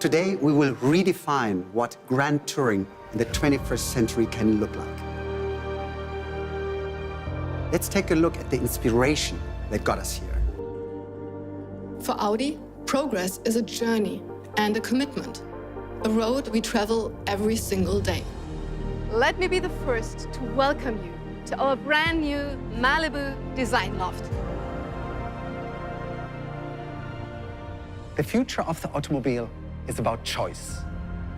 Today, we will redefine what grand touring in the 21st century can look like. Let's take a look at the inspiration that got us here. For Audi, progress is a journey and a commitment, a road we travel every single day. Let me be the first to welcome you to our brand new Malibu design loft. The future of the automobile is about choice.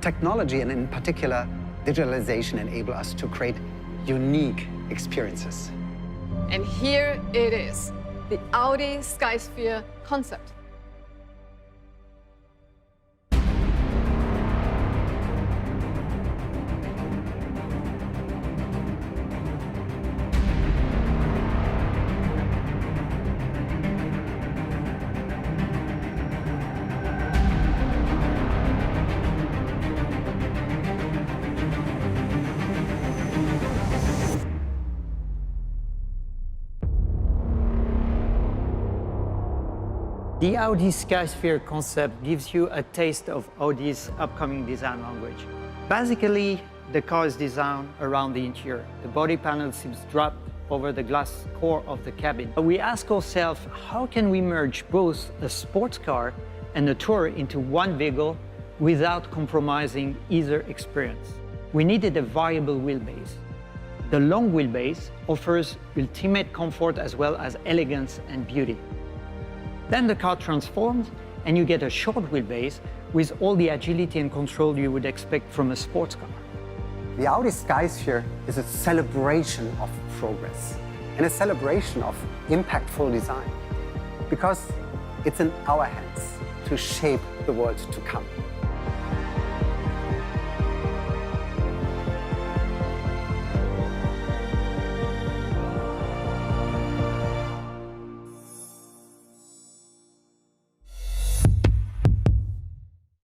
Technology, and in particular, digitalization, enable us to create unique experiences. And here it is, the Audi Skysphere concept. The Audi Skysphere concept gives you a taste of Audi's upcoming design language. Basically, the car is designed around the interior. The body panel seems dropped over the glass core of the cabin. We ask ourselves, how can we merge both a sports car and a tourer into one vehicle without compromising either experience? We needed a variable wheelbase. The long wheelbase offers ultimate comfort as well as elegance and beauty. Then the car transforms and you get a short wheelbase with all the agility and control you would expect from a sports car. The Audi Skysphere is a celebration of progress and a celebration of impactful design, because it's in our hands to shape the world to come.